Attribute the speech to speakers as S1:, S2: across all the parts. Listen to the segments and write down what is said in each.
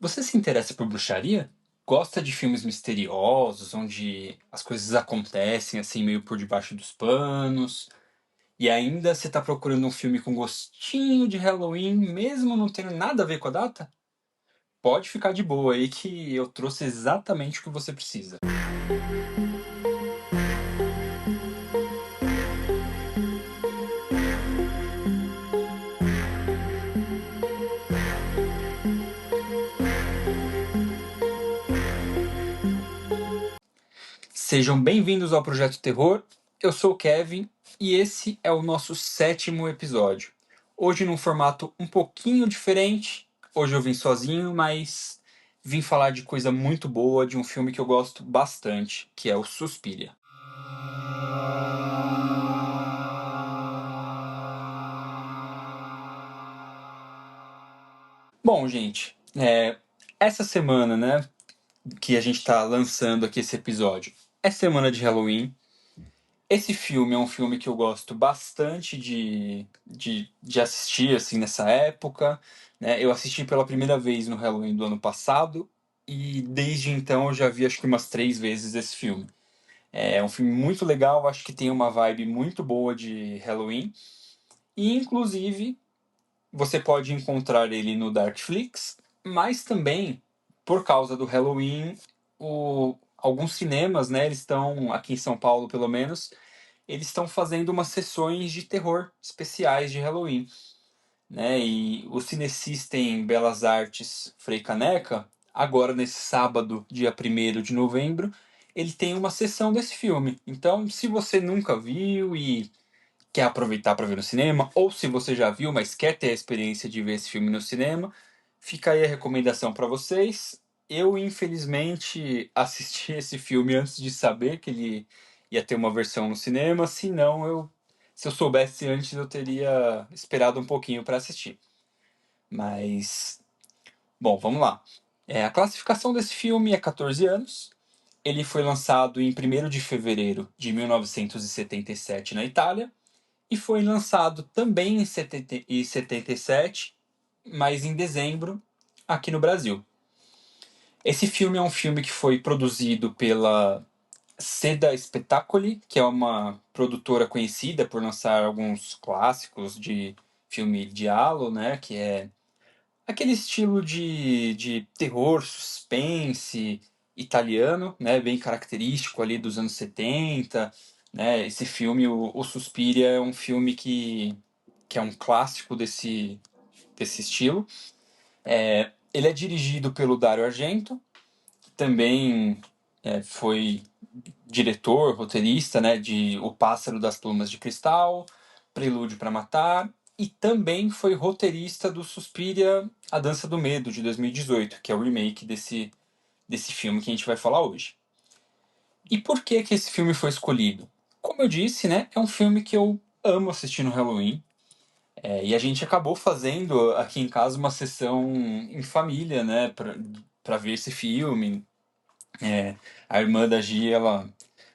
S1: Você se interessa por bruxaria? Gosta de filmes misteriosos, onde as coisas acontecem assim meio por debaixo dos panos? E ainda você tá procurando um filme com gostinho de Halloween, mesmo não tendo nada a ver com a data? Pode ficar de boa aí que eu trouxe exatamente o que você precisa. Sejam bem-vindos ao Projeto Terror. Eu sou o Kevin e esse é o nosso sétimo episódio. Hoje num formato um pouquinho diferente. Hoje eu vim sozinho, mas vim falar de coisa muito boa, de um filme que eu gosto bastante, que é o Suspiria. Bom, gente, essa semana, né, que a gente tá lançando aqui esse episódio, é semana de Halloween. Esse filme é um filme que eu gosto bastante de assistir, assim, nessa época, né? Eu assisti pela primeira vez no Halloween do ano passado e desde então eu já vi acho que umas 3 vezes esse filme. É um filme muito legal, acho que tem uma vibe muito boa de Halloween e inclusive você pode encontrar ele no Darkflix, mas também por causa do Halloween, alguns cinemas, né, eles estão aqui em São Paulo pelo menos eles estão fazendo umas sessões de terror especiais de Halloween, né? E o Cinesystem Belas Artes Frei Caneca, agora nesse sábado, dia 1º de novembro, ele tem uma sessão desse filme. Então, se você nunca viu e quer aproveitar para ver no cinema, ou se você já viu, mas quer ter a experiência de ver esse filme no cinema, fica aí a recomendação para vocês. Eu, infelizmente, assisti esse filme antes de saber que ele ia ter uma versão no cinema, senão se eu soubesse antes, eu teria esperado um pouquinho para assistir. Mas, bom, vamos lá. A classificação desse filme é 14 anos. Ele foi lançado em 1º de fevereiro de 1977 na Itália e foi lançado também em 77, mas em dezembro, aqui no Brasil. Esse filme é um filme que foi produzido pela Seda Spettacoli, que é uma produtora conhecida por lançar alguns clássicos de filme giallo, né? Que é aquele estilo de terror, suspense italiano, né? Bem característico ali dos anos 70, né? Esse filme, o Suspiria, é um filme que é um clássico desse estilo. Ele é dirigido pelo Dario Argento, que também foi diretor, roteirista, né, de O Pássaro das Plumas de Cristal, Prelúdio para Matar, e também foi roteirista do Suspiria, A Dança do Medo, de 2018, que é o remake desse filme que a gente vai falar hoje. E por que que esse filme foi escolhido? Como eu disse, né, é um filme que eu amo assistir no Halloween. E a gente acabou fazendo aqui em casa uma sessão em família, né, pra ver esse filme. A irmã da Gia, ela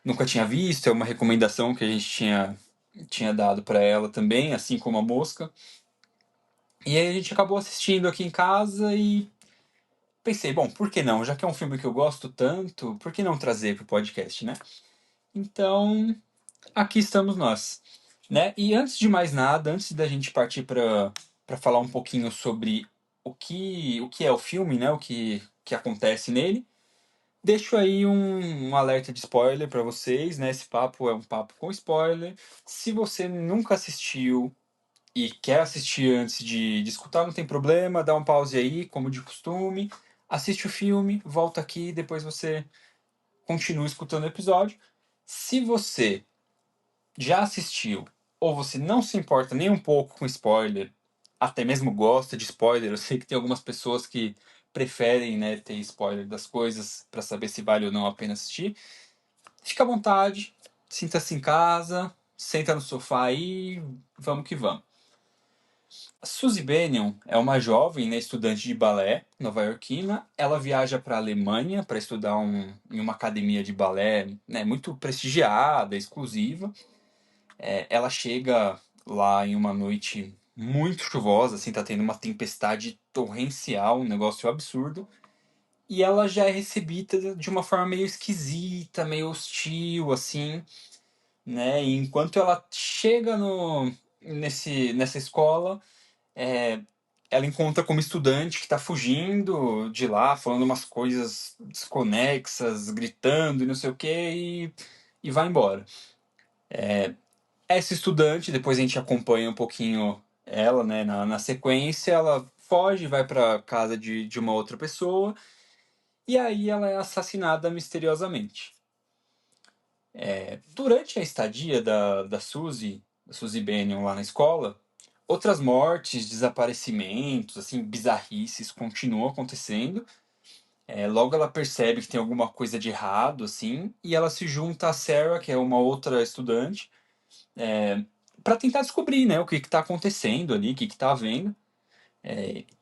S1: nunca tinha visto, é uma recomendação que a gente tinha dado pra ela também, assim como a Mosca. E aí a gente acabou assistindo aqui em casa e pensei, bom, por que não? Já que é um filme que eu gosto tanto, por que não trazer pro podcast, né? Então, aqui estamos nós, né? E antes de mais nada, antes da gente partir para falar um pouquinho sobre o que é o filme, né? O que acontece nele, deixo aí um alerta de spoiler para vocês, né? Esse papo é um papo com spoiler. Se você nunca assistiu e quer assistir antes de escutar, não tem problema, dá um pause aí, como de costume, assiste o filme, volta aqui, depois você continua escutando o episódio. Se você já assistiu ou você não se importa nem um pouco com spoiler, até mesmo gosta de spoiler, eu sei que tem algumas pessoas que preferem, né, ter spoiler das coisas para saber se vale ou não a pena assistir, fica à vontade, sinta-se em casa, senta no sofá aí, vamos que vamos. A Suzy Bennion é uma jovem, né, estudante de balé nova-iorquina. Ela viaja para a Alemanha para estudar em uma academia de balé, né, muito prestigiada, exclusiva. Ela chega lá em uma noite muito chuvosa, assim, tá tendo uma tempestade torrencial, um negócio absurdo. E ela já é recebida de uma forma meio esquisita, meio hostil, assim, né? E enquanto ela chega no, nessa escola, é, ela encontra como estudante que tá fugindo de lá, falando umas coisas desconexas, gritando e não sei o quê, e vai embora. Essa estudante, depois a gente acompanha um pouquinho ela, né, na sequência, ela foge, vai pra casa de uma outra pessoa, e aí ela é assassinada misteriosamente. Durante a estadia da Suzy Bannion lá na escola, outras mortes, desaparecimentos, assim, bizarrices continuam acontecendo. Logo ela percebe que tem alguma coisa de errado, assim, e ela se junta a Sarah, que é uma outra estudante, para tentar descobrir, né, o que está acontecendo ali, o que está havendo.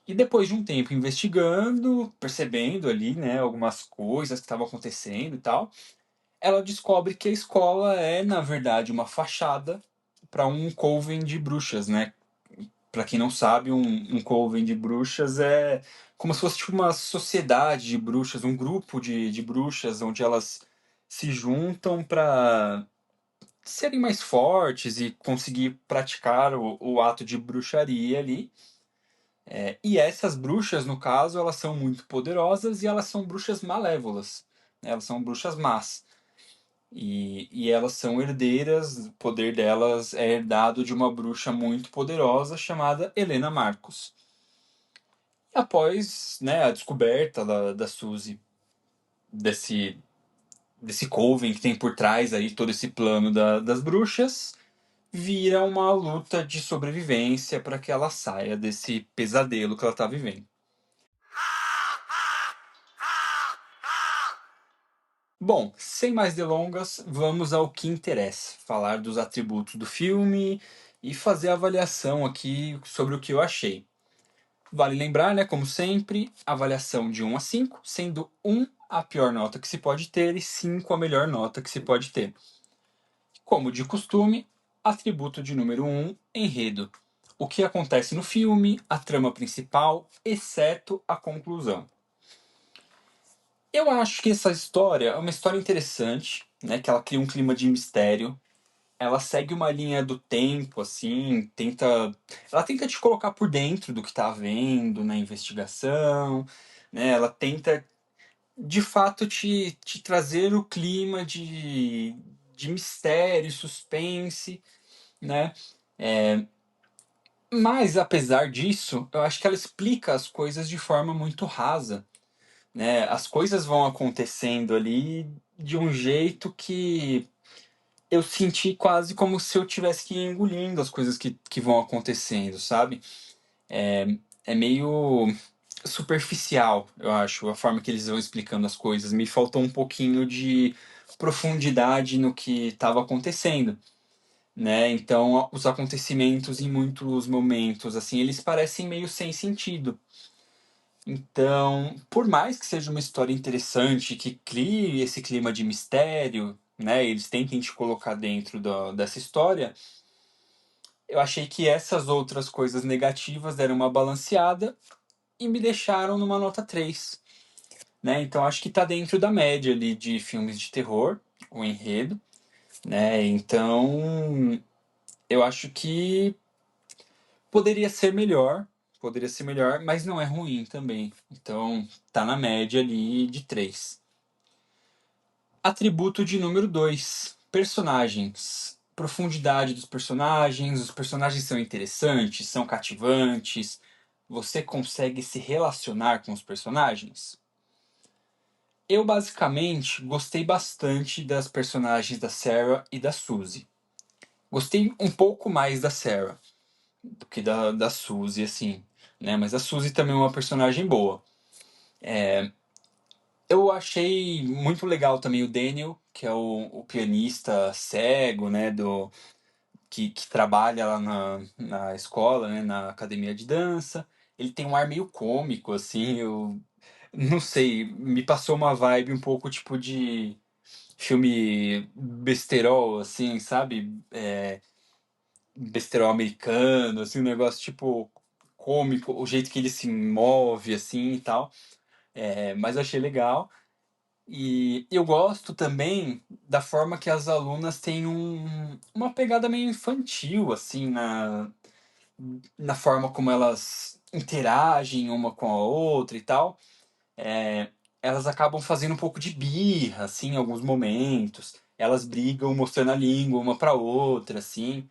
S1: E depois de um tempo investigando, percebendo ali, né, algumas coisas que estavam acontecendo e tal, ela descobre que a escola é, na verdade, uma fachada para um coven de bruxas, né? Para quem não sabe, um coven de bruxas é como se fosse tipo uma sociedade de bruxas, um grupo de bruxas onde elas se juntam para serem mais fortes e conseguir praticar o ato de bruxaria ali. E essas bruxas, no caso, elas são muito poderosas e elas são bruxas malévolas, né? Elas são bruxas más. E elas são herdeiras, o poder delas é herdado de uma bruxa muito poderosa chamada Helena Marcos. Após, né, a descoberta da Suzy, desse, desse coven que tem por trás aí todo esse plano das bruxas, vira uma luta de sobrevivência para que ela saia desse pesadelo que ela está vivendo. Bom, sem mais delongas, vamos ao que interessa, falar dos atributos do filme e fazer a avaliação aqui sobre o que eu achei. Vale lembrar, né, como sempre, avaliação de 1 a 5, sendo 1 a pior nota que se pode ter e 5 a melhor nota que se pode ter. Como de costume, atributo de número 1, enredo. O que acontece no filme, a trama principal, exceto a conclusão. Eu acho que essa história é uma história interessante, né, que ela cria um clima de mistério. Ela segue uma linha do tempo, assim, ela tenta te colocar por dentro do que tá havendo na investigação, né? Ela tenta, de fato, te trazer o clima de mistério, suspense, né? Mas, apesar disso, eu acho que ela explica as coisas de forma muito rasa, né? As coisas vão acontecendo ali de um jeito que eu senti quase como se eu tivesse que ir engolindo as coisas que vão acontecendo, sabe? É meio superficial, eu acho, a forma que eles vão explicando as coisas. Me faltou um pouquinho de profundidade no que estava acontecendo, né? Então, os acontecimentos em muitos momentos, assim, eles parecem meio sem sentido. Então, por mais que seja uma história interessante, que crie esse clima de mistério, né? Eles tentem te colocar dentro dessa história. Eu achei que essas outras coisas negativas deram uma balanceada e me deixaram numa nota 3, né? Então acho que tá dentro da média ali de filmes de terror, o enredo, né? Então eu acho que poderia ser melhor, mas não é ruim também. Então tá na média ali de 3. Atributo de número 2, personagens. Profundidade dos personagens, os personagens são interessantes, são cativantes. Você consegue se relacionar com os personagens? Eu basicamente gostei bastante das personagens da Sarah e da Suzy. Gostei um pouco mais da Sarah do que da Suzy, assim, né? Mas a Suzy também é uma personagem boa. Eu achei muito legal também o Daniel, que é o pianista cego, né? Que trabalha lá na escola, né? Na academia de dança. Ele tem um ar meio cômico, assim, eu não sei, me passou uma vibe um pouco tipo de filme besterol, assim, sabe? besterol americano, assim, um negócio tipo cômico, o jeito que ele se move, assim e tal. Mas eu achei legal. E eu gosto também da forma que as alunas têm uma pegada meio infantil, assim, na forma como elas interagem uma com a outra e tal. É, elas acabam fazendo um pouco de birra, assim, em alguns momentos. Elas brigam mostrando a língua uma para outra, assim.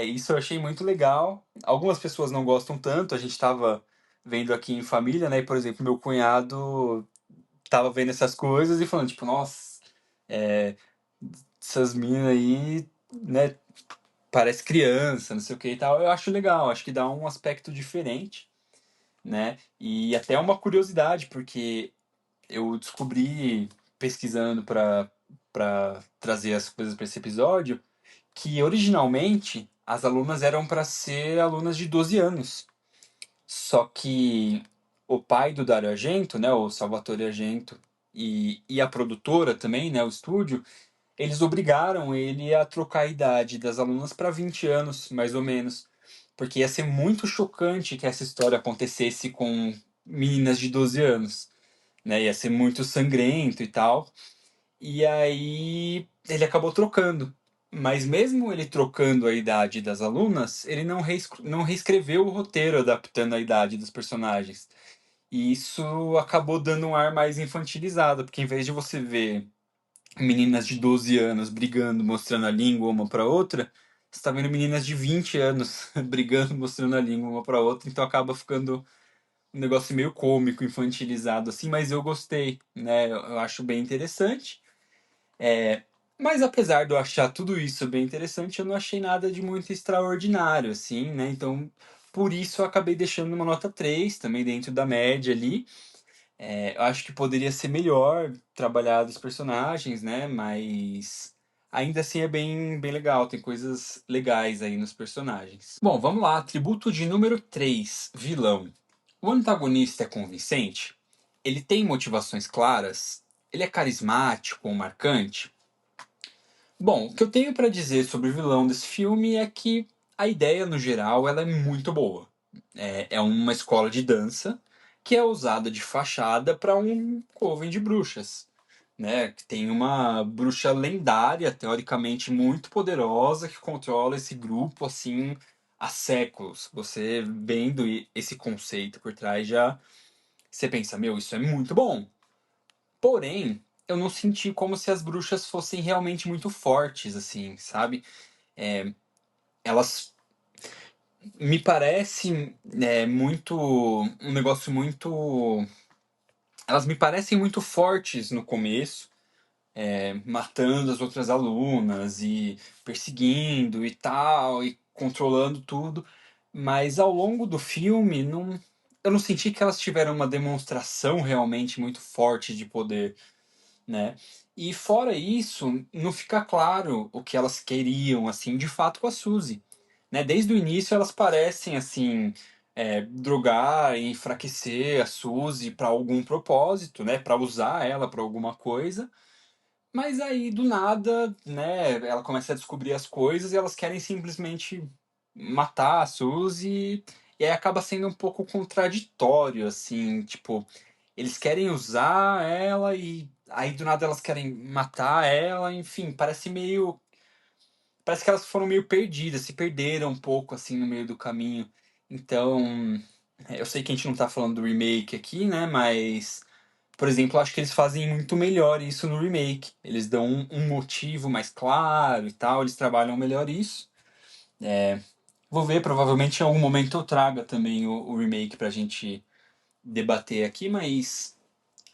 S1: Isso eu achei muito legal. Algumas pessoas não gostam tanto. A gente estava vendo aqui em família, né? E, por exemplo, meu cunhado tava vendo essas coisas e falando, tipo, nossa, é, essas minas aí, né? Parece criança, não sei o que e tal. Eu acho legal, acho que dá um aspecto diferente, né? E até uma curiosidade, porque eu descobri pesquisando para trazer as coisas para esse episódio que originalmente as alunas eram para ser alunas de 12 anos. Só que o pai do Dario Argento, né, o Salvatore Argento, e a produtora também, né, o estúdio, eles obrigaram ele a trocar a idade das alunas para 20 anos, mais ou menos. Porque ia ser muito chocante que essa história acontecesse com meninas de 12 anos, né? Ia ser muito sangrento e tal. E aí ele acabou trocando. Mas mesmo ele trocando a idade das alunas, ele não reescreveu o roteiro adaptando a idade dos personagens. E isso acabou dando um ar mais infantilizado, porque em vez de você ver meninas de 12 anos brigando, mostrando a língua uma para outra, você tá vendo meninas de 20 anos brigando, mostrando a língua uma para outra, então acaba ficando um negócio meio cômico, infantilizado assim, mas eu gostei, né? Eu acho bem interessante. É, mas apesar de eu achar tudo isso bem interessante, eu não achei nada de muito extraordinário, assim, né? Então, por isso eu acabei deixando uma nota 3 também dentro da média ali. Eu acho que poderia ser melhor trabalhado os personagens, né? Mas ainda assim é bem legal, tem coisas legais aí nos personagens. Bom, vamos lá. Atributo de número 3, vilão. O antagonista é convincente? Ele tem motivações claras? Ele é carismático ou marcante? Bom, o que eu tenho para dizer sobre o vilão desse filme é que a ideia, no geral, ela é muito boa. É uma escola de dança que é usada de fachada para um coven de bruxas, né? Que tem uma bruxa lendária, teoricamente muito poderosa, que controla esse grupo assim há séculos. Você vendo esse conceito por trás já, você pensa, meu, isso é muito bom. Porém, eu não senti como se as bruxas fossem realmente muito fortes, assim, sabe? Elas me parecem muito um negócio muito. Elas me parecem muito fortes no começo, matando as outras alunas e perseguindo e tal, e controlando tudo. Mas ao longo do filme, eu não senti que elas tiveram uma demonstração realmente muito forte de poder, né? E fora isso, não fica claro o que elas queriam, assim, de fato com a Suzy, né? Desde o início elas parecem, assim, drogar e enfraquecer a Suzy para algum propósito, né? Para usar ela para alguma coisa. Mas aí, do nada, né? Ela começa a descobrir as coisas e elas querem simplesmente matar a Suzy. E aí acaba sendo um pouco contraditório, assim, tipo, eles querem usar ela e aí do nada elas querem matar ela, enfim, parece que elas foram meio perdidas, se perderam um pouco assim no meio do caminho. Então, eu sei que a gente não tá falando do remake aqui, né, mas por exemplo, eu acho que eles fazem muito melhor isso no remake. Eles dão um motivo mais claro e tal, eles trabalham melhor isso. Vou ver, provavelmente em algum momento eu traga também o remake pra gente debater aqui, mas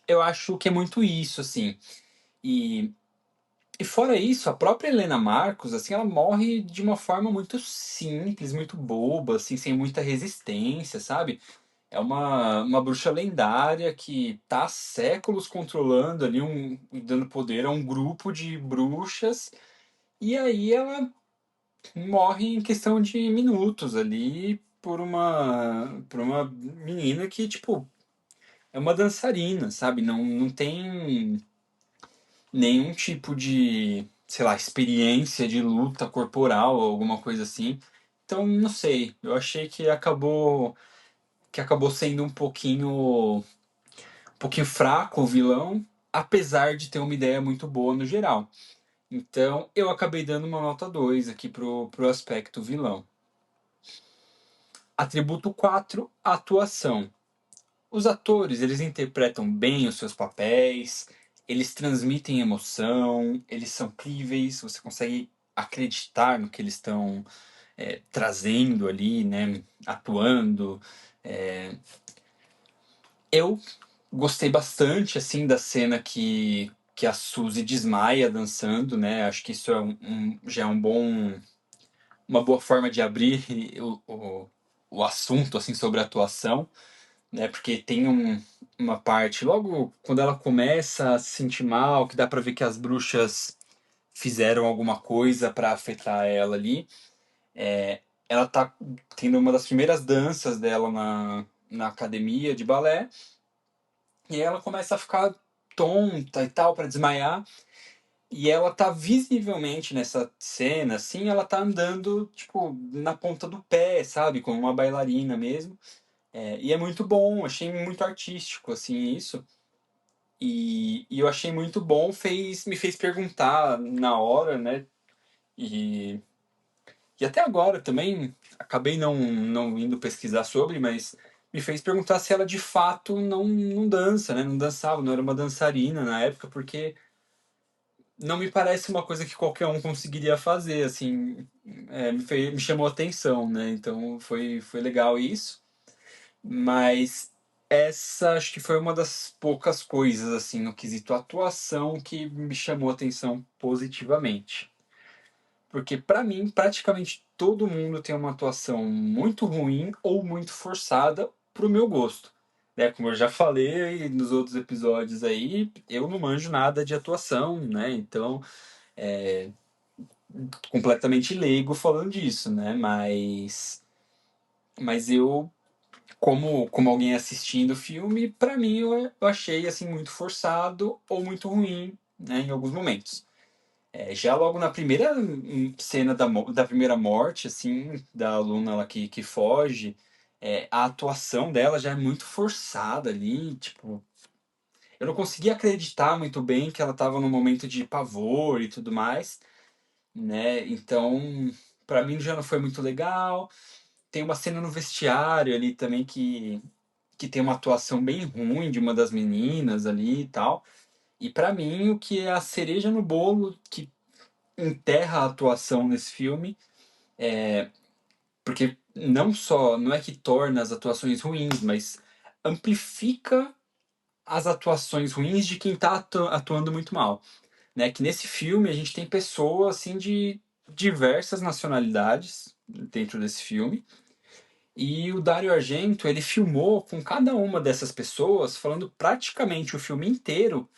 S1: eu acho que é muito isso, assim. E, e fora isso, a própria Helena Marcos, assim, ela morre de uma forma muito simples, muito boba, assim, sem muita resistência, sabe? É uma bruxa lendária que tá há séculos controlando ali, dando poder a um grupo de bruxas, e aí ela morre em questão de minutos ali por uma menina que, tipo, é uma dançarina, sabe? Não tem nenhum tipo de, sei lá, experiência de luta corporal ou alguma coisa assim. Então, não sei, eu achei que acabou sendo um pouquinho fraco o vilão, apesar de ter uma ideia muito boa no geral. Então, eu acabei dando uma nota 2 aqui pro aspecto vilão. Atributo 4, atuação. Os atores, eles interpretam bem os seus papéis, eles transmitem emoção, eles são críveis, você consegue acreditar no que eles estão trazendo ali, né, atuando. É, eu gostei bastante, assim, da cena que a Suzy desmaia dançando, né? Acho que isso já é uma boa forma de abrir o assunto, assim, sobre a atuação, né? Porque tem uma parte, logo quando ela começa a se sentir mal, que dá pra ver que as bruxas fizeram alguma coisa pra afetar ela ali. Ela tá tendo uma das primeiras danças dela na academia de balé, e aí ela começa a ficar tonta e tal, pra desmaiar. E ela tá visivelmente nessa cena, assim, ela tá andando, tipo, na ponta do pé, sabe? Como uma bailarina mesmo. E é muito bom, achei muito artístico, assim, isso. E eu achei muito bom, me fez perguntar na hora, né? E, e até agora também, acabei não indo pesquisar sobre, mas me fez perguntar se ela de fato não dança, né? Não dançava, não era uma dançarina na época, porque não me parece uma coisa que qualquer um conseguiria fazer, assim, me chamou a atenção, né? Então foi legal isso, mas essa acho que foi uma das poucas coisas, assim, no quesito atuação que me chamou a atenção positivamente. Porque pra mim, praticamente todo mundo tem uma atuação muito ruim ou muito forçada pro meu gosto. Né, como eu já falei nos outros episódios aí, eu não manjo nada de atuação, né? Então, completamente leigo falando disso, né? Mas eu, como alguém assistindo o filme, pra mim eu achei assim muito forçado ou muito ruim, né? Em alguns momentos. Já logo na primeira cena da primeira morte, assim, da aluna lá que foge, a atuação dela já é muito forçada ali, tipo, eu não conseguia acreditar muito bem que ela estava num momento de pavor e tudo mais, né? Então, pra mim já não foi muito legal. Tem uma cena no vestiário ali também que tem uma atuação bem ruim de uma das meninas ali e tal. E pra mim, o que é a cereja no bolo que enterra a atuação nesse filme, porque não é que torna as atuações ruins, mas amplifica as atuações ruins de quem tá atuando muito mal, né? Que nesse filme a gente tem pessoas assim de diversas nacionalidades dentro desse filme. E o Dario Argento, ele filmou com cada uma dessas pessoas, falando praticamente o filme inteiro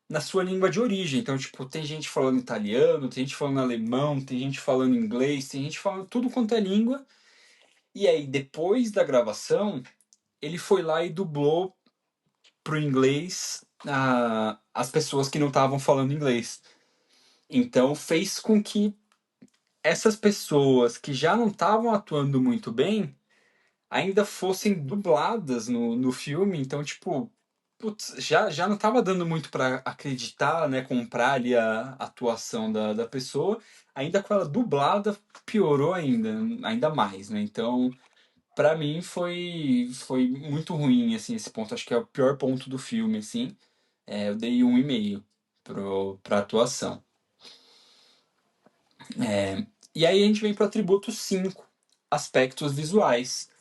S1: na sua língua de origem. Então, tipo, tem gente falando italiano, tem gente falando alemão, tem gente falando inglês, tem gente falando tudo quanto é língua. E aí, depois da gravação, ele foi lá e dublou pro inglês as pessoas que não estavam falando inglês. Então, fez com que essas pessoas que já não estavam atuando muito bem ainda fossem dubladas no filme, então, tipo, putz, já não tava dando muito pra acreditar, né, comprar ali a atuação da pessoa, ainda com ela dublada, piorou ainda mais, né, então, pra mim foi muito ruim, assim, esse ponto, acho que é o pior ponto do filme, assim, eu dei 1,5 pra atuação. E aí a gente vem pro atributo 5, aspectos visuais.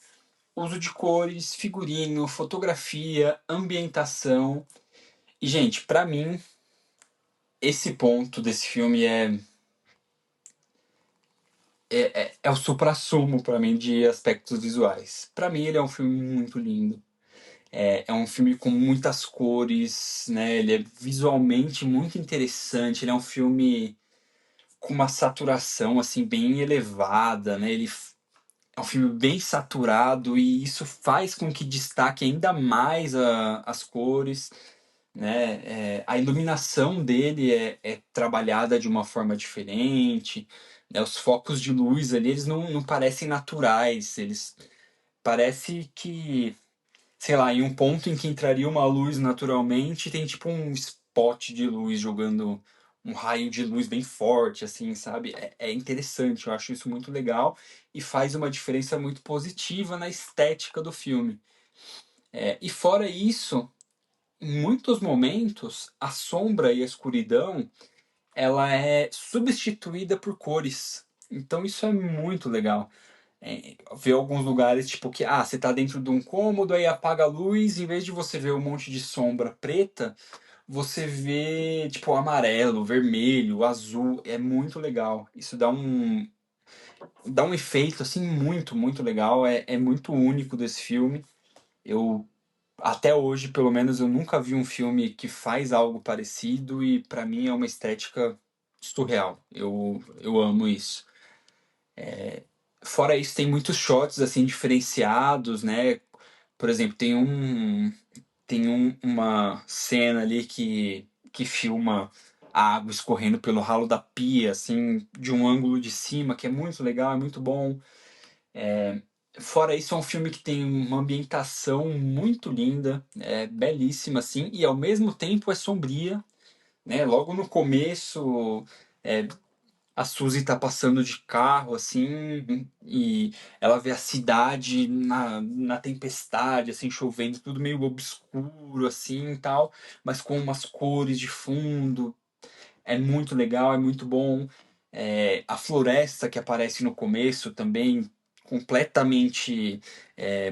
S1: Uso de cores, figurino, fotografia, ambientação. E, gente, pra mim, esse ponto desse filme é o suprassumo pra mim de aspectos visuais. Pra mim, ele é um filme muito lindo. É um filme com muitas cores, né? Ele é visualmente muito interessante. Ele é um filme com uma saturação assim bem elevada, né? Ele é um filme bem saturado e isso faz com que destaque ainda mais as cores, né? A iluminação dele é trabalhada de uma forma diferente, né? Os focos de luz ali, eles não parecem naturais, eles parece que, sei lá, em um ponto em que entraria uma luz naturalmente, tem tipo um spot de luz jogando um raio de luz bem forte, assim, sabe? É interessante, eu acho isso muito legal e faz uma diferença muito positiva na estética do filme. E fora isso, em muitos momentos, a sombra e a escuridão, ela é substituída por cores. Então isso é muito legal. Ver alguns lugares, tipo, que você tá dentro de um cômodo, aí apaga a luz, em vez de você ver um monte de sombra preta, você vê, tipo, amarelo, vermelho, azul. É muito legal. Isso dá um efeito, assim, muito, muito legal. É muito único desse filme. Eu, até hoje, pelo menos, eu nunca vi um filme que faz algo parecido e pra mim é uma estética surreal. Eu amo isso. Fora isso, tem muitos shots assim diferenciados, né? Por exemplo, uma cena ali que filma a água escorrendo pelo ralo da pia, assim, de um ângulo de cima, que é muito legal, é muito bom. Fora isso, é um filme que tem uma ambientação muito linda, é belíssima, assim, e ao mesmo tempo é sombria, né? Logo no começo, é, a Suzy tá passando de carro, assim, e ela vê a cidade na tempestade, assim, chovendo, tudo meio obscuro, assim, e tal, mas com umas cores de fundo. É muito legal, é muito bom. A floresta que aparece no começo também, completamente é,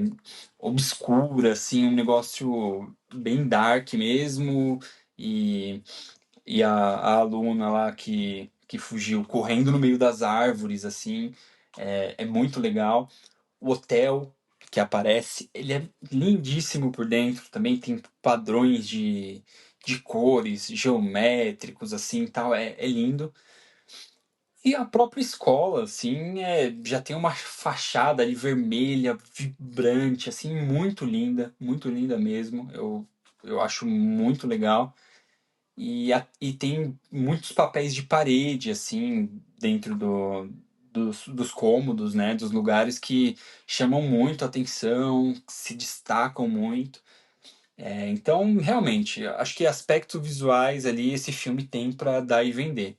S1: obscura, assim, um negócio bem dark mesmo, e a aluna lá que fugiu correndo no meio das árvores, assim, é muito legal. O hotel que aparece, ele é lindíssimo por dentro, também tem padrões de cores, geométricos, assim, tal, é lindo. E a própria escola, assim, já tem uma fachada ali vermelha, vibrante, assim, muito linda mesmo. Eu acho muito legal. E tem muitos papéis de parede, assim, dentro dos cômodos, né? Dos lugares que chamam muito a atenção, se destacam muito. Então, realmente, acho que aspectos visuais ali esse filme tem para dar e vender,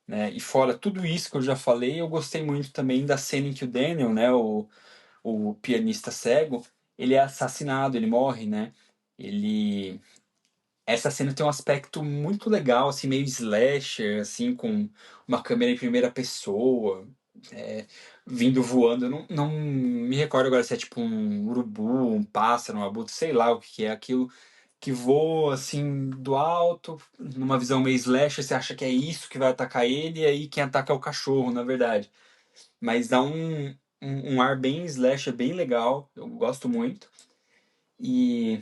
S1: né? E fora tudo isso que eu já falei, eu gostei muito também da cena em que o Daniel, né? O pianista cego, ele é assassinado, ele morre, né? Ele Essa cena tem um aspecto muito legal, assim, meio slasher, assim, com uma câmera em primeira pessoa, é, vindo voando. Eu não me recordo agora se é tipo um urubu, um pássaro, um abutre, sei lá o que que é aquilo, que voa, assim, do alto, numa visão meio slasher, você acha que é isso que vai atacar ele, e aí quem ataca é o cachorro, na verdade. Mas dá um ar bem slasher, bem legal, eu gosto muito. E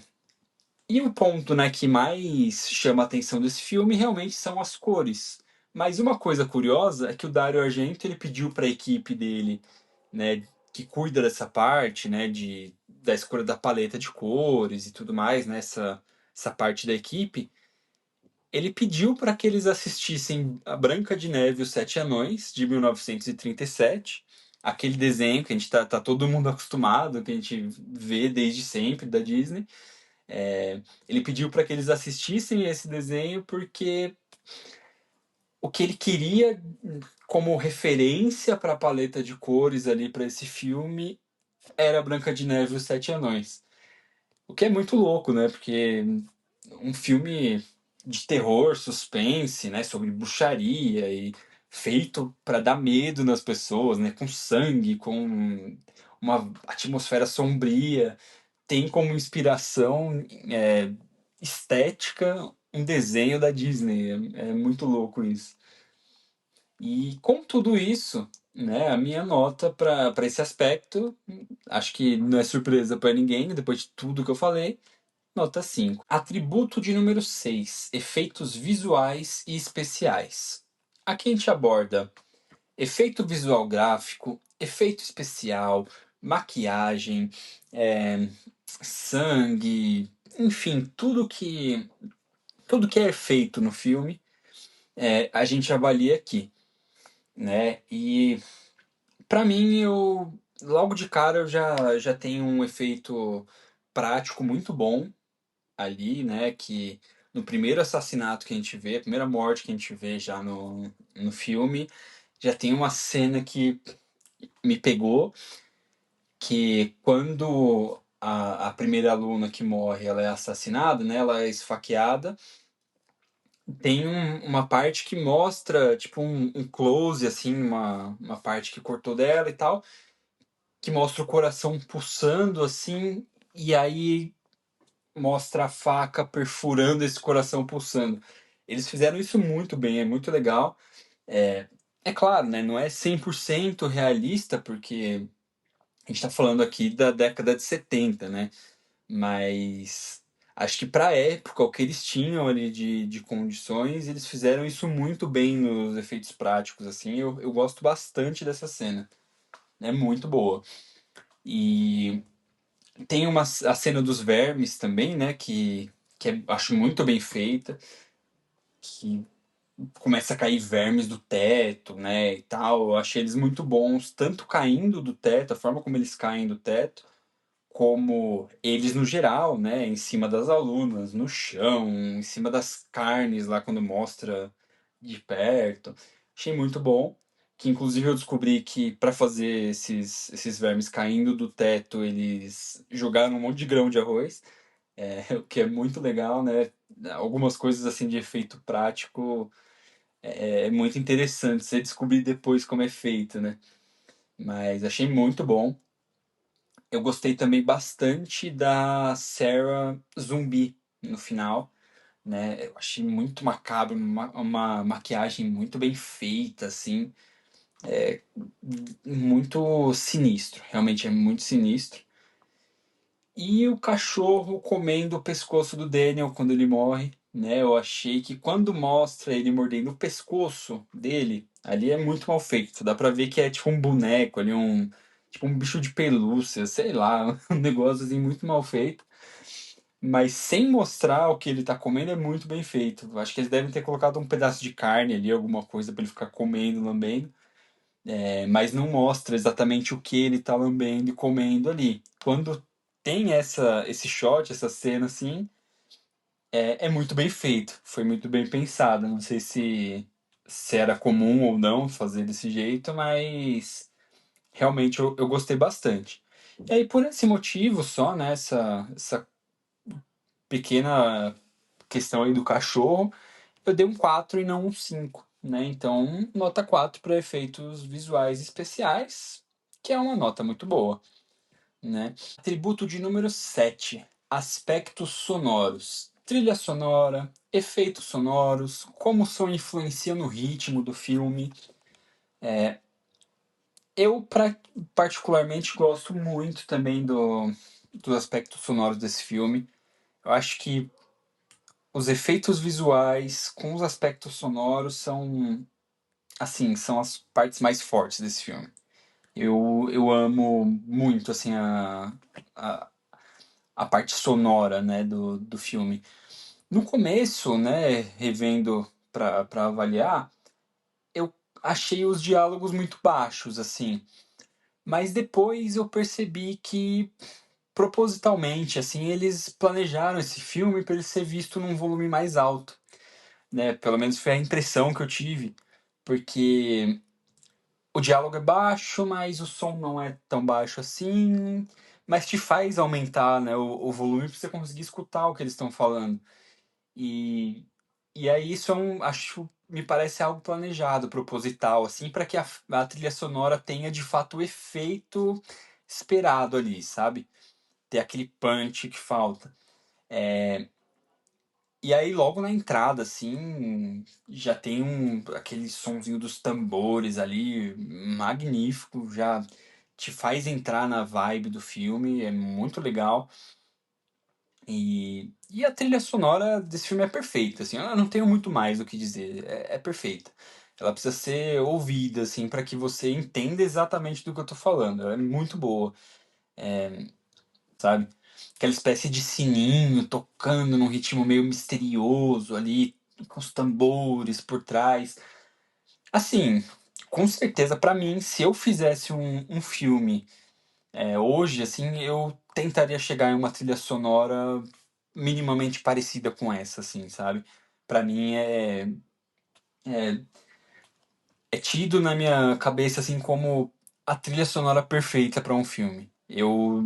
S1: e o ponto, né, que mais chama a atenção desse filme realmente são as cores. Mas uma coisa curiosa é que o Dario Argento ele pediu para a equipe dele, né, que cuida dessa parte, né, da escolha da paleta de cores e tudo mais, né, essa parte da equipe, ele pediu para que eles assistissem A Branca de Neve e os Sete Anões, de 1937, aquele desenho que a gente tá todo mundo acostumado, que a gente vê desde sempre da Disney. Ele pediu para que eles assistissem esse desenho porque o que ele queria como referência para a paleta de cores ali para esse filme era Branca de Neve e os Sete Anões. O que é muito louco, né? Porque um filme de terror, suspense, né, sobre bruxaria e feito para dar medo nas pessoas, né, com sangue, com uma atmosfera sombria, tem como inspiração estética um desenho da Disney. É muito louco isso. E com tudo isso, né, a minha nota para esse aspecto, acho que não é surpresa para ninguém, depois de tudo que eu falei, nota 5. Atributo de número 6: efeitos visuais e especiais. Aqui a gente aborda efeito visual gráfico, efeito especial, maquiagem, é, sangue, enfim, tudo que é feito no filme, a gente avalia aqui. né? E pra mim, eu logo de cara eu já tenho um efeito prático muito bom ali, né? Que no primeiro assassinato que a gente vê, a primeira morte que a gente vê já no filme, já tem uma cena que me pegou, que quando a primeira aluna que morre, ela é assassinada, né? Ela é esfaqueada. Tem uma parte que mostra, tipo, um close, assim, uma parte que cortou dela e tal, que mostra o coração pulsando, assim, e aí mostra a faca perfurando esse coração pulsando. Eles fizeram isso muito bem, é muito legal. É, é claro, né, não é 100% realista, porque a gente tá falando aqui da década de 70, né? Mas acho que pra época, o que eles tinham ali de condições, eles fizeram isso muito bem nos efeitos práticos, assim. Eu gosto bastante dessa cena. É muito boa. E tem a cena dos vermes também, né? Acho muito bem feita. Que começa a cair vermes do teto, né? E tal. Eu achei eles muito bons, tanto caindo do teto, a forma como eles caem do teto, como eles no geral, né? Em cima das alunas, no chão, em cima das carnes lá quando mostra de perto. Achei muito bom. Que inclusive eu descobri que para fazer esses vermes caindo do teto, eles jogaram um monte de grão de arroz, o que é muito legal, né? Algumas coisas assim de efeito prático é muito interessante você descobrir depois como é feito, né? Mas achei muito bom. Eu gostei também bastante da Sarah zumbi no final, né? Eu achei muito macabro, uma maquiagem muito bem feita, assim, muito sinistro, realmente é muito sinistro. E o cachorro comendo o pescoço do Daniel quando ele morre, né? Eu achei que quando mostra ele mordendo o pescoço dele, ali é muito mal feito. Dá pra ver que é tipo um boneco ali, tipo um bicho de pelúcia, sei lá, um negócio assim muito mal feito. Mas sem mostrar o que ele tá comendo é muito bem feito. Eu acho que eles devem ter colocado um pedaço de carne ali, alguma coisa pra ele ficar comendo, lambendo. Mas não mostra exatamente o que ele tá lambendo e comendo ali. Quando tem esse shot, essa cena assim, é muito bem feito. Foi muito bem pensado. Não sei se era comum ou não fazer desse jeito, mas realmente eu gostei bastante. E aí, por esse motivo só, né, essa pequena questão aí do cachorro, eu dei um 4 e não um 5, né? Então, nota 4 para efeitos visuais especiais, que é uma nota muito boa, né? Atributo de número 7, aspectos sonoros. Trilha sonora, efeitos sonoros, como o som influencia no ritmo do filme. Eu particularmente gosto muito também dos aspectos sonoros desse filme. Eu acho que os efeitos visuais com os aspectos sonoros são, assim, são as partes mais fortes desse filme. Eu amo muito, assim, a, a parte sonora, né, do filme. No começo, né, revendo pra avaliar, eu achei os diálogos muito baixos, assim. Mas depois eu percebi que, propositalmente, assim, eles planejaram esse filme para ele ser visto num volume mais alto, né? Pelo menos foi a impressão que eu tive, porque o diálogo é baixo, mas o som não é tão baixo assim, mas te faz aumentar, né, o volume para você conseguir escutar o que eles estão falando. E, e aí isso acho, me parece algo planejado, proposital, assim, para que a trilha sonora tenha de fato o efeito esperado ali, sabe? Ter aquele punch que falta. E aí, logo na entrada, assim, já tem aquele sonzinho dos tambores ali, magnífico, já te faz entrar na vibe do filme, é muito legal. E a trilha sonora desse filme é perfeita, assim, eu não tenho muito mais o que dizer, é perfeita. Ela precisa ser ouvida, assim, para que você entenda exatamente do que eu tô falando. Ela é muito boa, sabe? Aquela espécie de sininho tocando num ritmo meio misterioso ali, com os tambores por trás. Assim, Com certeza, pra mim, se eu fizesse um filme hoje, assim, eu tentaria chegar em uma trilha sonora minimamente parecida com essa, assim, sabe? Pra mim é tido na minha cabeça, assim, como a trilha sonora perfeita pra um filme. Eu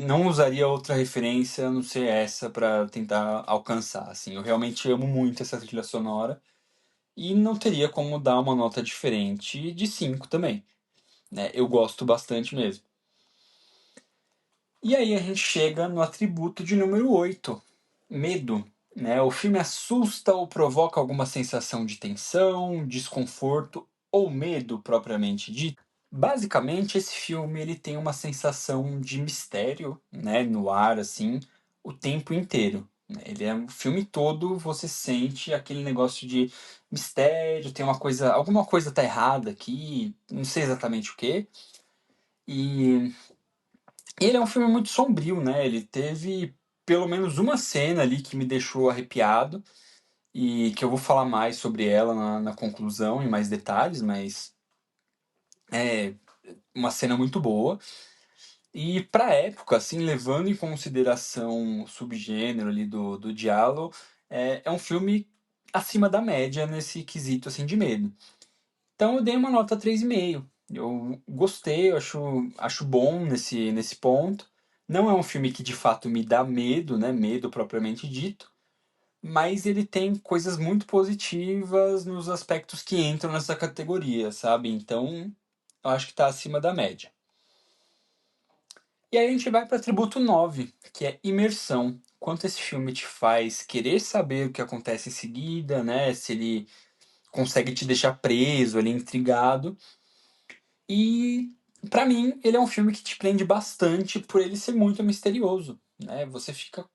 S1: não usaria outra referência a não ser essa pra tentar alcançar, assim. Eu realmente amo muito essa trilha sonora e não teria como dar uma nota diferente de 5 também, né? Eu gosto bastante mesmo. E aí a gente chega no atributo de número 8, medo, né? O filme assusta ou provoca alguma sensação de tensão, desconforto ou medo propriamente dito. Basicamente, esse filme ele tem uma sensação de mistério, né, no ar assim, o tempo inteiro, né? Ele é o filme todo você sente aquele negócio de mistério, tem uma coisa, alguma coisa tá errada aqui, não sei exatamente o quê. E ele é um filme muito sombrio, né? Ele teve pelo menos uma cena ali que me deixou arrepiado e que eu vou falar mais sobre ela na conclusão, em mais detalhes, mas é uma cena muito boa. E pra época, assim, levando em consideração o subgênero ali do giallo, é um filme acima da média nesse quesito, assim, de medo. Então eu dei uma nota 3,5. Eu gostei, eu acho bom nesse ponto. Não é um filme que de fato me dá medo, né? Medo propriamente dito. Mas ele tem coisas muito positivas nos aspectos que entram nessa categoria, sabe? Então eu acho que tá acima da média. E aí a gente vai para atributo 9, que é imersão. Quanto esse filme te faz querer saber o que acontece em seguida, né? Se ele consegue te deixar preso ali, intrigado. E pra mim, ele é um filme que te prende bastante por ele ser muito misterioso, né? Você fica o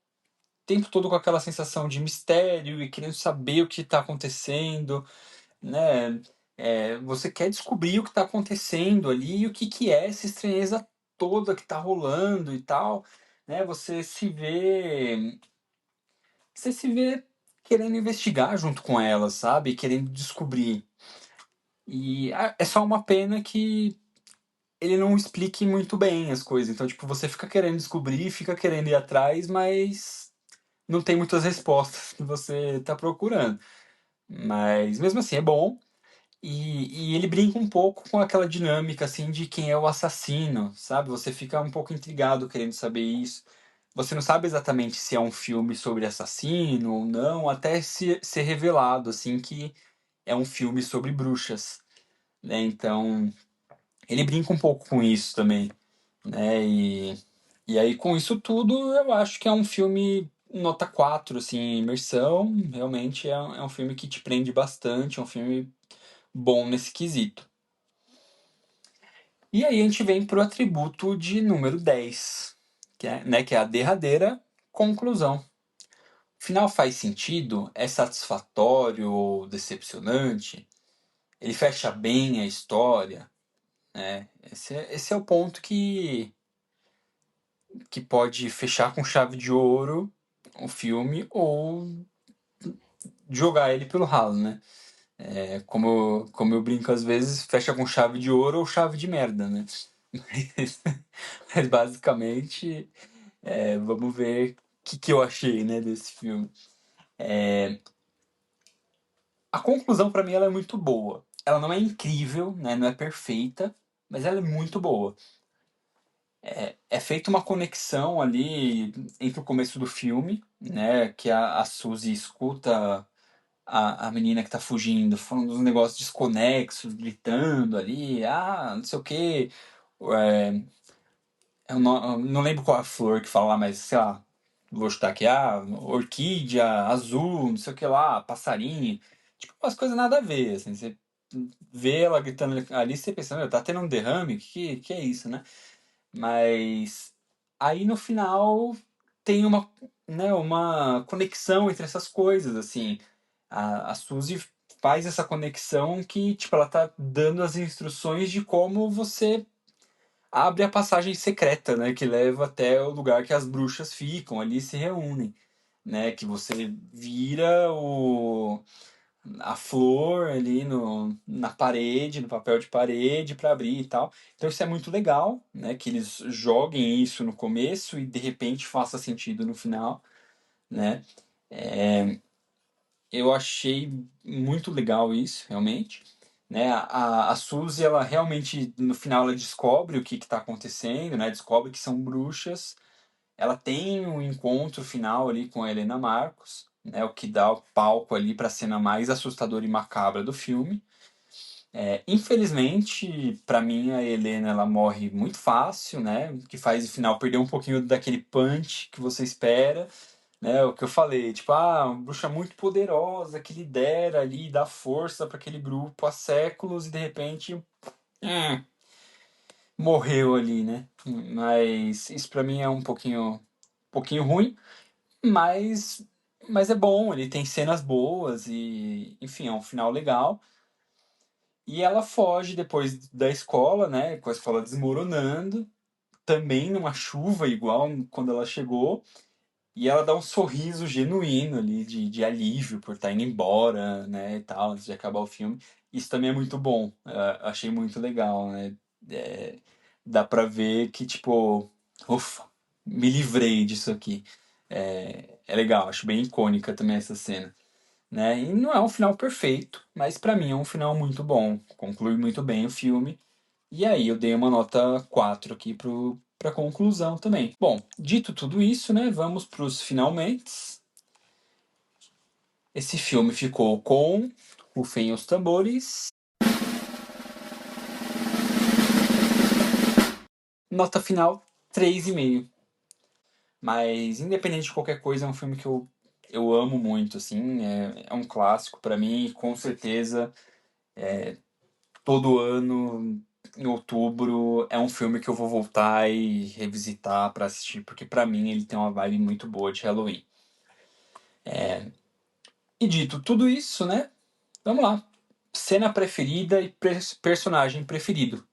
S1: tempo todo com aquela sensação de mistério e querendo saber o que está acontecendo, né? Você quer descobrir o que está acontecendo ali e o que que é essa estranheza toda que está rolando e tal, né? Você se vê querendo investigar junto com ela, sabe? Querendo descobrir. E é só uma pena que ele não explique muito bem as coisas. Então, tipo, você fica querendo descobrir, fica querendo ir atrás, mas não tem muitas respostas que você tá procurando. Mas mesmo assim é bom. E ele brinca um pouco com aquela dinâmica assim de quem é o assassino, sabe? Você fica um pouco intrigado querendo saber isso. Você não sabe exatamente se é um filme sobre assassino ou não, até se ser revelado assim que é um filme sobre bruxas, né? Então, ele brinca um pouco com isso também, né? E aí, com isso tudo, eu acho que é um filme nota 4 assim, imersão. Realmente é um filme que te prende bastante, é um filme bom nesse quesito. E aí a gente vem pro atributo de número 10 que é a derradeira conclusão. O final faz sentido? É satisfatório ou decepcionante? Ele fecha bem a história? Né? Esse é o ponto que pode fechar com chave de ouro o filme ou jogar ele pelo ralo, né? Como eu brinco às vezes, fecha com chave de ouro ou chave de merda, né? Mas basicamente, vamos ver o que eu achei, né, desse filme. A conclusão pra mim ela é muito boa. Ela não é incrível, né? Não é perfeita, mas ela é muito boa. É feita uma conexão ali entre o começo do filme, né? Que a Suzy escuta a menina que tá fugindo, falando uns negócios desconexos, gritando ali, não sei o quê. É, eu não lembro qual a flor que fala lá, mas sei lá, vou chutar aqui, orquídea, azul, não sei o que lá, passarinho. Tipo, umas coisas nada a ver, assim. Você vê ela gritando ali, você pensa, meu, tá tendo um derrame? Que é isso, né? Mas aí no final tem uma conexão entre essas coisas, assim. A Suzy faz essa conexão que, tipo, ela tá dando as instruções de como você abre a passagem secreta, né, que leva até o lugar que as bruxas ficam, ali se reúnem, né, que você vira a flor ali na parede, no papel de parede para abrir e tal. Então isso é muito legal, né? Que eles joguem isso no começo e de repente faça sentido no final, né? Eu achei muito legal isso, realmente. Né? A Suzy, ela realmente, no final, ela descobre o que está acontecendo, né? Descobre que são bruxas. Ela tem um encontro final ali com a Helena Marcos, né? O que dá o palco ali para a cena mais assustadora e macabra do filme. Infelizmente, para mim, a Helena ela morre muito fácil, né? O que faz o final perder um pouquinho daquele punch que você espera, né? O que eu falei, tipo, uma bruxa muito poderosa que lidera ali, dá força para aquele grupo há séculos e de repente, hum, morreu ali, né? Mas isso para mim é um pouquinho ruim, mas mas é bom, ele tem cenas boas e, enfim, é um final legal. E ela foge depois da escola, né? Com a escola desmoronando, também numa chuva igual quando ela chegou. E ela dá um sorriso genuíno ali de alívio por estar indo embora, né? E tal, antes de acabar o filme. Isso também é muito bom. Achei muito legal, né? É, dá pra ver que, tipo, ufa, me livrei disso aqui. É legal, acho bem icônica também essa cena, né? E não é um final perfeito, mas pra mim é um final muito bom. Conclui muito bem o filme. E aí eu dei uma nota 4 aqui pra conclusão também. Bom, dito tudo isso, né? Vamos pros finalmente. Esse filme ficou com Rufem os Tambores. Nota final 3,5. Mas independente de qualquer coisa, é um filme que eu amo muito, assim. É um clássico pra mim, e com certeza todo ano, em outubro, é um filme que eu vou voltar e revisitar pra assistir, porque pra mim ele tem uma vibe muito boa de Halloween. E dito tudo isso, né? Vamos lá. Cena preferida e personagem preferido.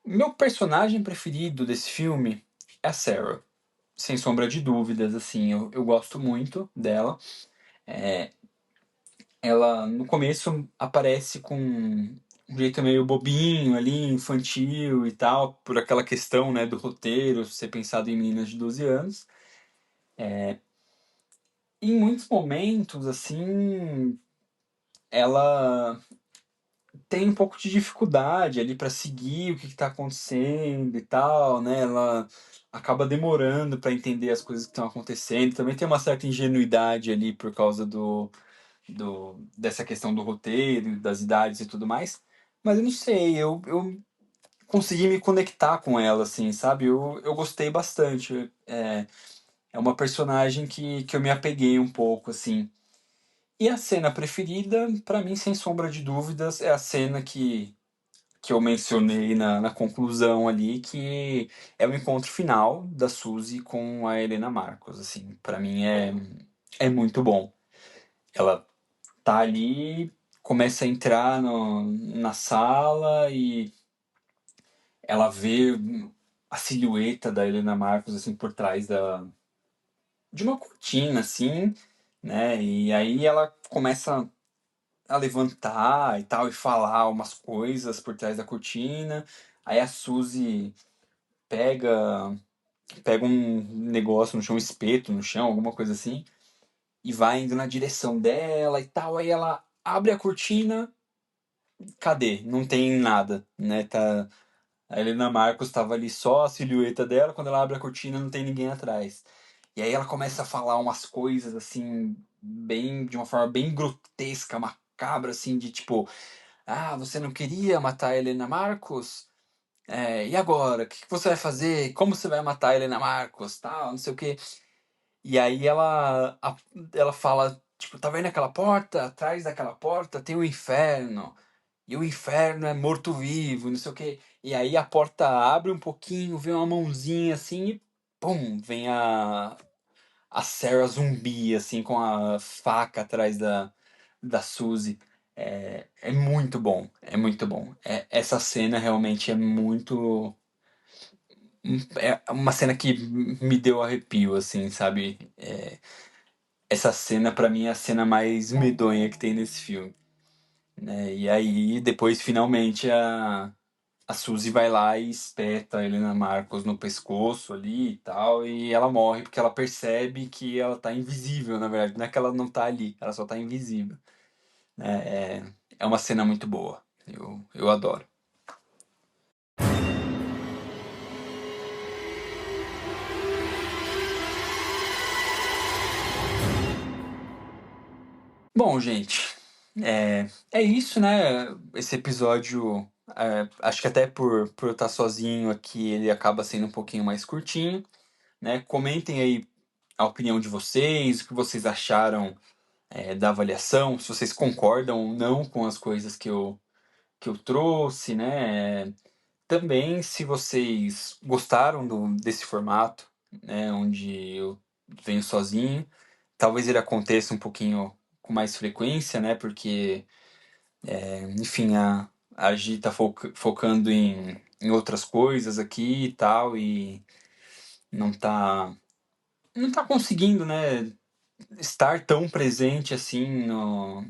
S1: Meu personagem preferido desse filme é a Sarah. Sem sombra de dúvidas, assim, eu gosto muito dela. Ela, no começo, aparece com um jeito meio bobinho ali, infantil e tal, por aquela questão, né, do roteiro ser pensado em meninas de 12 anos. E em muitos momentos, assim, ela tem um pouco de dificuldade ali para seguir o que está acontecendo e tal, né? Ela acaba demorando para entender as coisas que estão acontecendo. Também tem uma certa ingenuidade ali por causa dessa questão do roteiro, das idades e tudo mais. Mas eu não sei, eu consegui me conectar com ela, assim, sabe? Eu gostei bastante. É uma personagem que eu me apeguei um pouco, assim. E a cena preferida, para mim, sem sombra de dúvidas, é a cena que eu mencionei na conclusão ali, que é o encontro final da Suzy com a Helena Marcos, assim, para mim é muito bom. Ela tá ali, começa a entrar na sala e ela vê a silhueta da Helena Marcos, assim, por trás de uma cortina, assim, né, e aí ela começa a levantar e tal, e falar umas coisas por trás da cortina. Aí a Suzy pega, pega um negócio no chão, um espeto no chão, alguma coisa assim, e vai indo na direção dela e tal. Aí ela abre a cortina, cadê? Não tem nada, né? A Helena Marcos estava ali só a silhueta dela, quando ela abre a cortina não tem ninguém atrás. E aí ela começa a falar umas coisas assim, bem, de uma forma bem grotesca, macabra, assim, de tipo, ah, você não queria matar a Helena Marcos? E agora? O que você vai fazer? Como você vai matar a Helena Marcos? Tal, não sei o quê. E aí ela fala, tipo, tá vendo aquela porta? Atrás daquela porta tem o inferno. E o inferno é morto-vivo, não sei o quê. E aí a porta abre um pouquinho, vem uma mãozinha assim e pum, vem a Sarah zumbi, assim, com a faca atrás da Suzy. É muito bom, é muito bom. Essa cena realmente é muito. É uma cena que me deu arrepio, assim, sabe? essa cena, pra mim, é a cena mais medonha que tem nesse filme, né? E aí, depois, finalmente, a Suzy vai lá e espeta a Helena Marcos no pescoço ali e tal, e ela morre porque ela percebe que ela tá invisível, na verdade. Não é que ela não tá ali, ela só tá invisível, né? É uma cena muito boa. Eu adoro. Bom, gente, é isso, né? Esse episódio, acho que até por eu estar sozinho aqui, ele acaba sendo um pouquinho mais curtinho, né? Comentem aí a opinião de vocês, o que vocês acharam, da avaliação, se vocês concordam ou não com as coisas que eu trouxe, né? Também, se vocês gostaram desse formato, né? Onde eu venho sozinho, talvez ele aconteça um pouquinho com mais frequência, né? Porque, enfim, a Gi tá focando em outras coisas aqui e tal, e não tá, não tá conseguindo, né? Estar tão presente assim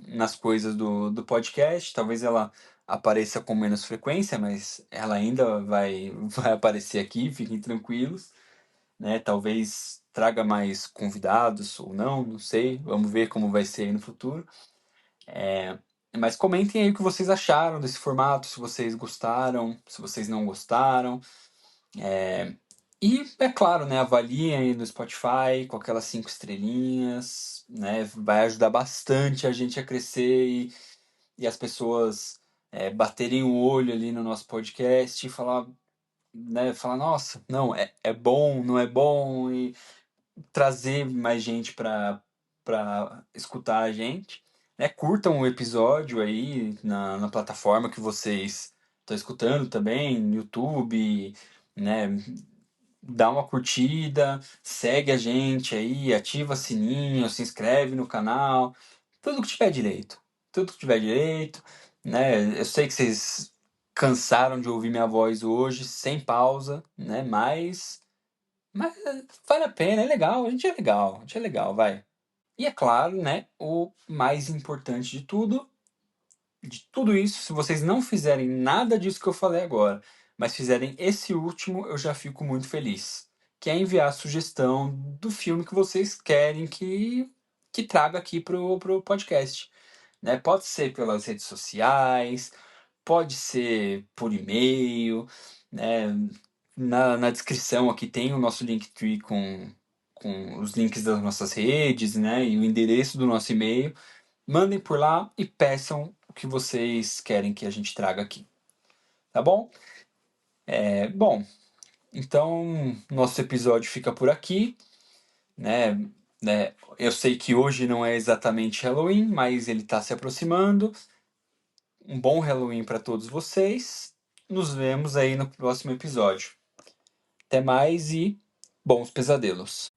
S1: nas coisas do podcast. Talvez ela apareça com menos frequência, mas ela ainda vai aparecer aqui, fiquem tranquilos, né? Talvez traga mais convidados ou não, não sei. Vamos ver como vai ser aí no futuro. Mas comentem aí o que vocês acharam desse formato, se vocês gostaram, se vocês não gostaram. E, é claro, né, avaliem aí no Spotify com aquelas 5 estrelinhas, né, vai ajudar bastante a gente a crescer e as pessoas baterem o olho ali no nosso podcast e falar, né, falar, nossa, não, é bom, não é bom, e trazer mais gente para escutar a gente, né, curtam o episódio aí na plataforma que vocês estão escutando também, no YouTube, né, dá uma curtida, segue a gente aí, ativa sininho, se inscreve no canal, tudo que tiver direito. Tudo que tiver direito, né? Eu sei que vocês cansaram de ouvir minha voz hoje, sem pausa, né? Mas vale a pena, é legal, a gente é legal, vai. E é claro, né? O mais importante de tudo isso, se vocês não fizerem nada disso que eu falei agora, mas fizerem esse último, eu já fico muito feliz. Que é enviar a sugestão do filme que vocês querem que traga aqui pro podcast. Né? Pode ser pelas redes sociais, pode ser por e-mail, né? Na descrição aqui tem o nosso Linktree com os links das nossas redes, né? E o endereço do nosso e-mail. Mandem por lá e peçam o que vocês querem que a gente traga aqui, tá bom? Bom, então nosso episódio fica por aqui, né? Eu sei que hoje não é exatamente Halloween, mas ele está se aproximando. Um bom Halloween para todos vocês. Nos vemos aí no próximo episódio. Até mais e bons pesadelos.